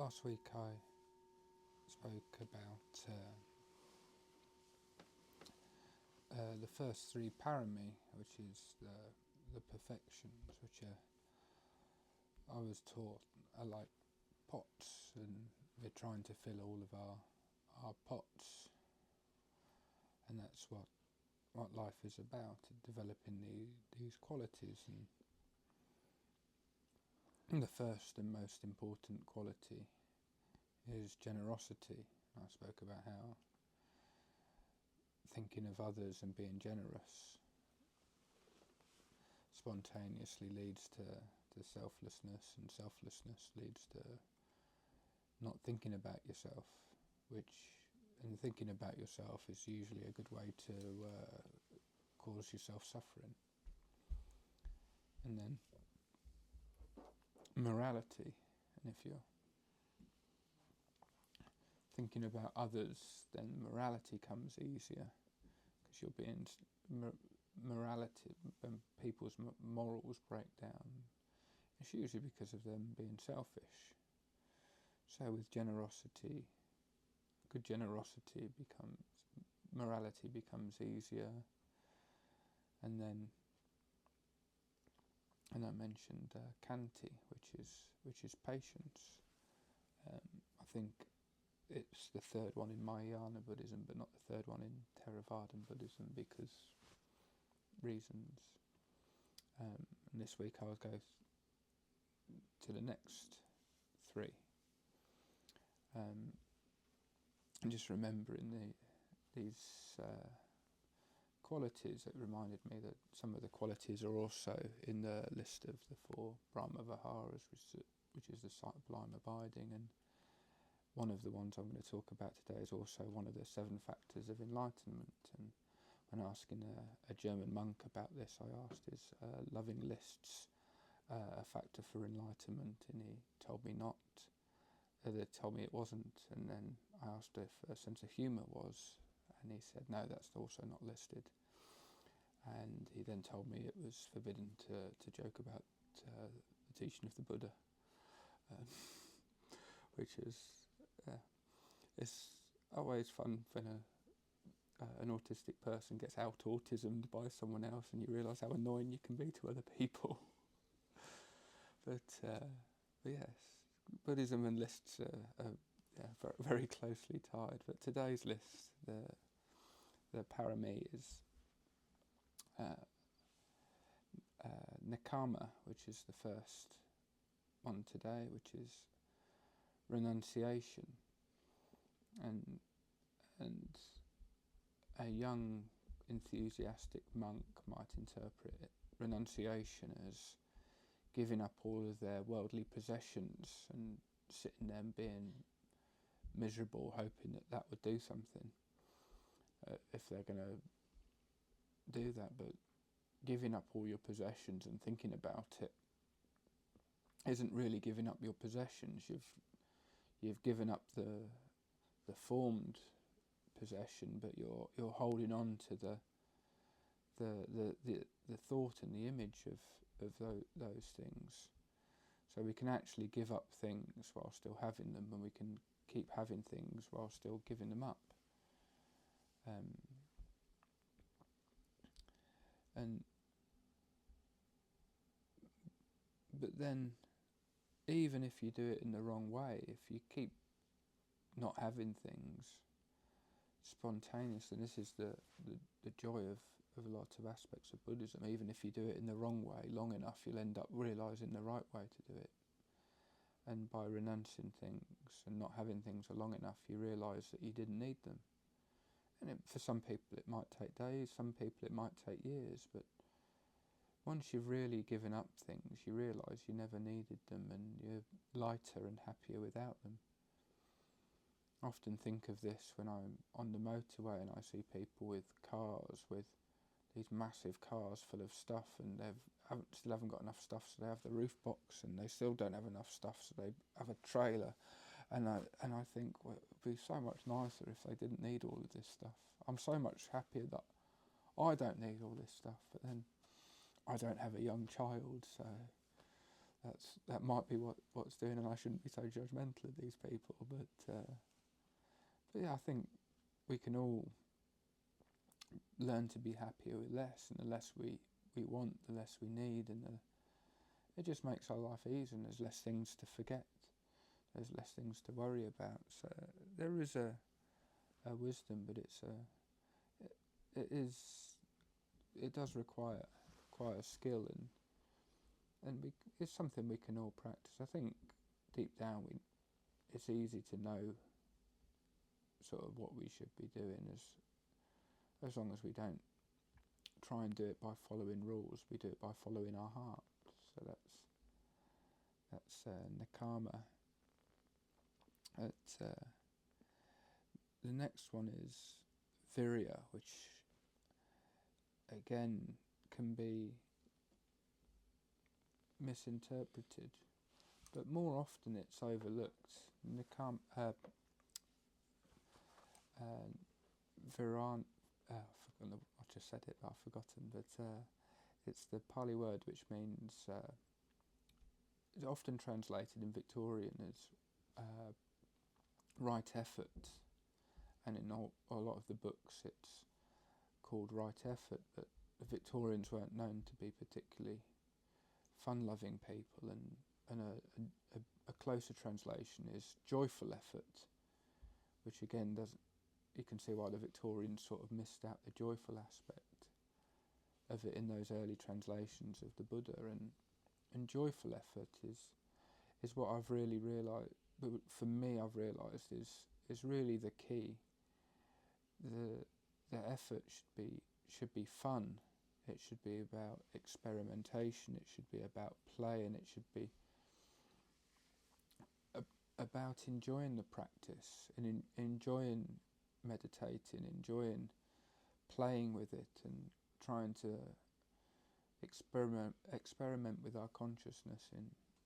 Last week I spoke about the first three paramin, which is the perfections, which I was taught are like pots, and we're trying to fill all of our pots, and that's what life is about, developing these qualities. And the first and most important quality is generosity. I spoke about how thinking of others and being generous spontaneously leads to selflessness, and selflessness leads to not thinking about yourself, and thinking about yourself is usually a good way to cause yourself suffering. And then morality, and if you're thinking about others, then morality comes easier, because you're being morality, when people's morals break down, it's usually because of them being selfish. So with generosity, good generosity morality becomes easier. And then, and I mentioned Kanti, which is patience. I think it's the third one in Mahayana Buddhism, but not the third one in Theravadan Buddhism, because reasons. And this week I will go to the next three. And just remembering these qualities, it reminded me that some of the qualities are also in the list of the 4 Brahma Viharas, which is the sublime abiding, and one of the ones I'm going to talk about today is also one of the 7 factors of enlightenment. And when asking a German monk about this, I asked, is loving lists a factor for enlightenment? And he told me not. They told me it wasn't. And then I asked if a sense of humour was, and he said no, that's also not listed. And he then told me it was forbidden to joke about the teaching of the Buddha, which is it's always fun when an autistic person gets out autismed by someone else, and you realise how annoying you can be to other people. But yes, Buddhism and lists are very, very closely tied. But today's list, the paramin, is Nekama, which is the first one today, which is renunciation. And a young, enthusiastic monk might interpret renunciation as giving up all of their worldly possessions and sitting there and being miserable, hoping that would do something, if they're going to do that. But giving up all your possessions and thinking about it isn't really giving up your possessions. You've given up the formed possession, but you're holding on to the thought and the image of those things. So we can actually give up things while still having them, and we can keep having things while still giving them up. But then, even if you do it in the wrong way, if you keep not having things spontaneously, and this is the joy of a lot of aspects of Buddhism, even if you do it in the wrong way long enough, you'll end up realising the right way to do it. And by renouncing things and not having things for long enough, you realise that you didn't need them. And for some people it might take days, some people it might take years, but once you've really given up things, you realise you never needed them, and you're lighter and happier without them. I often think of this when I'm on the motorway and I see people with cars, with these massive cars full of stuff, and they still haven't got enough stuff, so they have the roof box, and they still don't have enough stuff, so they have a trailer. And I think, well, it would be so much nicer if they didn't need all of this stuff. I'm so much happier that I don't need all this stuff, but then I don't have a young child, so that might be what's doing, and I shouldn't be so judgmental of these people. But yeah, I think we can all learn to be happier with less, and the less we want, the less we need, and it just makes our life easier, and there's less things to forget, there's less things to worry about. So there is a wisdom, but it does require skill, and it's something we can all practice. I think deep down it's easy to know sort of what we should be doing, as long as we don't try and do it by following rules. We do it by following our heart. So that's Nakama. The next one is Virya, which again can be misinterpreted, but more often it's overlooked. Viran, I just said it, but I've forgotten. But it's the Pali word which means, it's often translated in Victorian as right effort, and in a lot of the books it's called right effort, but the Victorians weren't known to be particularly fun-loving people, and a closer translation is joyful effort, which again you can see why the Victorians sort of missed out the joyful aspect of it in those early translations of the Buddha, and joyful effort is what I've really realised, for me I've realised is really the key. The effort should be fun. It should be about experimentation. It should be about play, and it should be about enjoying the practice and enjoying meditating, enjoying playing with it, and trying to experiment with our consciousness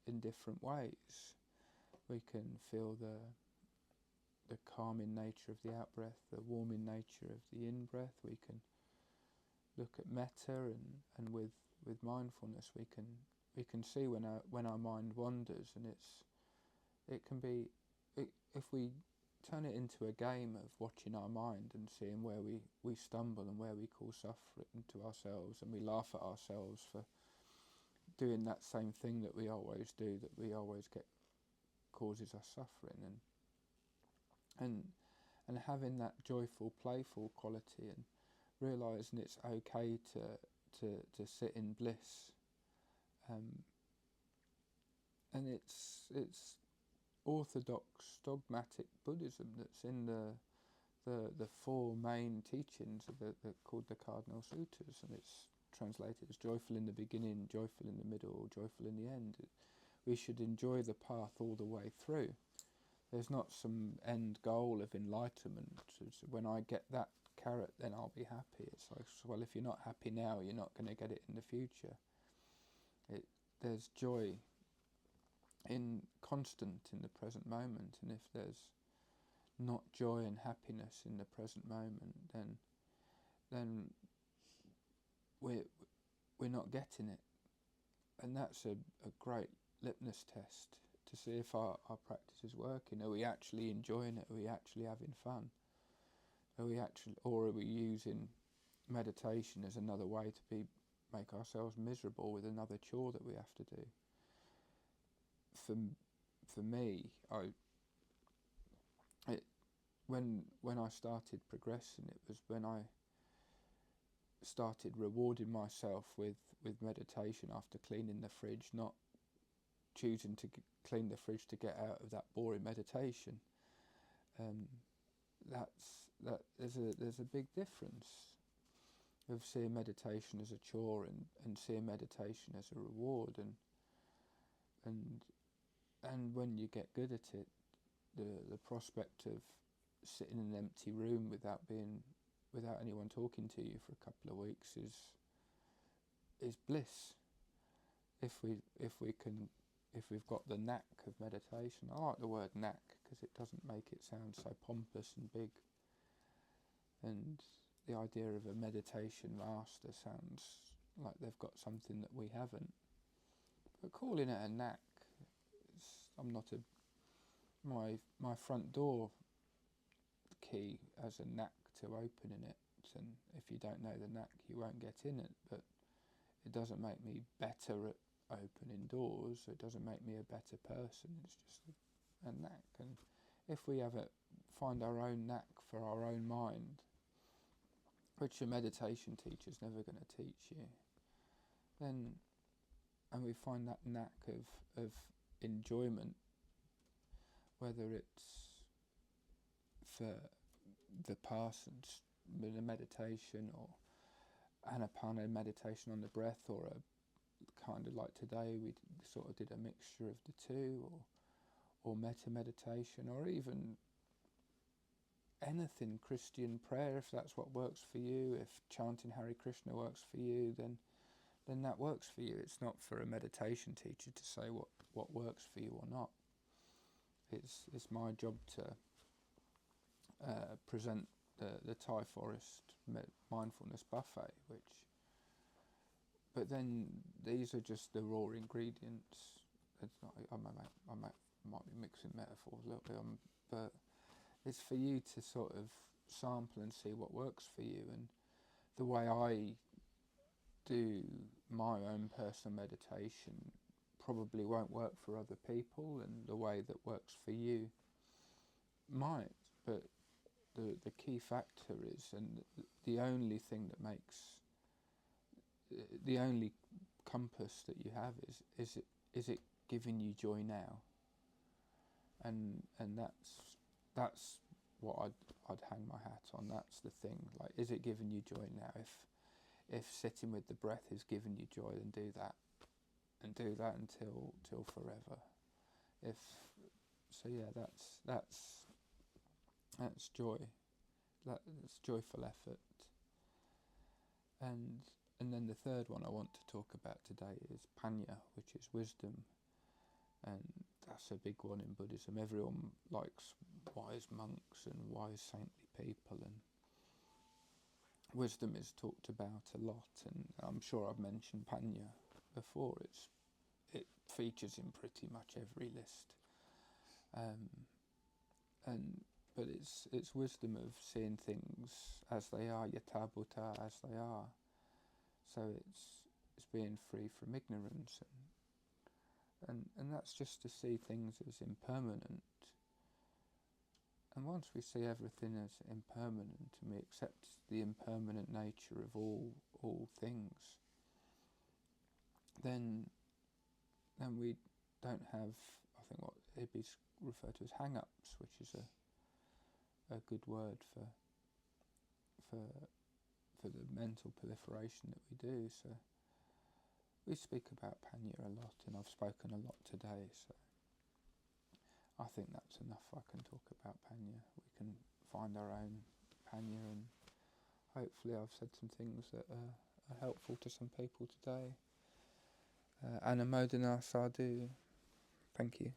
in different ways. We can feel the calming nature of the out-breath, the warming nature of the in-breath. We can look at metta, and with mindfulness we can see when our mind wanders, and it can be, if we turn it into a game of watching our mind and seeing where we stumble and where we cause suffering to ourselves, and we laugh at ourselves for doing that same thing that we always do, that we always get causes us suffering, and having that joyful, playful quality, and realising it's okay to sit in bliss, and it's orthodox dogmatic Buddhism that's in the four main teachings called the Cardinal Sutras, and it's translated as joyful in the beginning, joyful in the middle, joyful in the end. We should enjoy the path all the way through. There's not some end goal of enlightenment. It's when I get that carrot, then I'll be happy. It's like, well, if you're not happy now, you're not going to get it in the future. There's joy constant in the present moment, and if there's not joy and happiness in the present moment, then we're not getting it. And that's a great litmus test to see if our practice is working. Are we actually enjoying it? Are we actually having fun? Or are we using meditation as another way to make ourselves miserable with another chore that we have to do? For me, when I started progressing, it was when I started rewarding myself with meditation after cleaning the fridge, not choosing to clean the fridge to get out of that boring meditation. There's a big difference of seeing meditation as a chore and seeing meditation as a reward, and when you get good at it, the prospect of sitting in an empty room without anyone talking to you for a couple of weeks is bliss. If we've got the knack of meditation. I like the word knack because it doesn't make it sound so pompous and big, and the idea of a meditation master sounds like they've got something that we haven't. But calling it a knack. I'm not a my front door key has a knack to opening it, and if you don't know the knack, you won't get in it. But it doesn't make me better at opening doors. It doesn't make me a better person. It's just a knack. And if we find our own knack for our own mind, which a meditation teacher's never going to teach you, then, and we find that knack of enjoyment, whether it's for the Vipassana, with a meditation, or Anapana meditation on the breath, or a kind of like today we sort of did a mixture of the two, or metta meditation, or even anything, Christian prayer, if that's what works for you. If chanting Hare Krishna works for you, then that works for you. It's not for a meditation teacher to say what works for you or not. It's my job to present the Thai Forest mindfulness buffet, but then these are just the raw ingredients. It's not, I might be mixing metaphors a little bit, but it's for you to sort of sample and see what works for you. And the way I do my own personal meditation probably won't work for other people, and the way that works for you might. But the key factor is, and the only thing that makes, the only compass that you have is it giving you joy now? And that's what I'd hang my hat on. That's the thing. Like, is it giving you joy now? If sitting with the breath is giving you joy, then do that, and do that until forever. That's joy. That's joyful effort. And then the third one I want to talk about today is panya, which is wisdom. And that's a big one in Buddhism. Everyone likes wise monks and wise saintly people, and wisdom is talked about a lot, and I'm sure I've mentioned panya before. It features in pretty much every list. But it's wisdom of seeing things as they are, yatha bhuta, as they are. So it's being free from ignorance, and that's just to see things as impermanent. And once we see everything as impermanent, and we accept the impermanent nature of all things, then we don't have, I think, what Ibis referred to as hang-ups, which is a good word for the mental proliferation that we do. So we speak about panya a lot, and I've spoken a lot today, so I think that's enough. I can talk about panya. We can find our own panya, and hopefully I've said some things that are helpful to some people today. Anumodana sadhu. Thank you.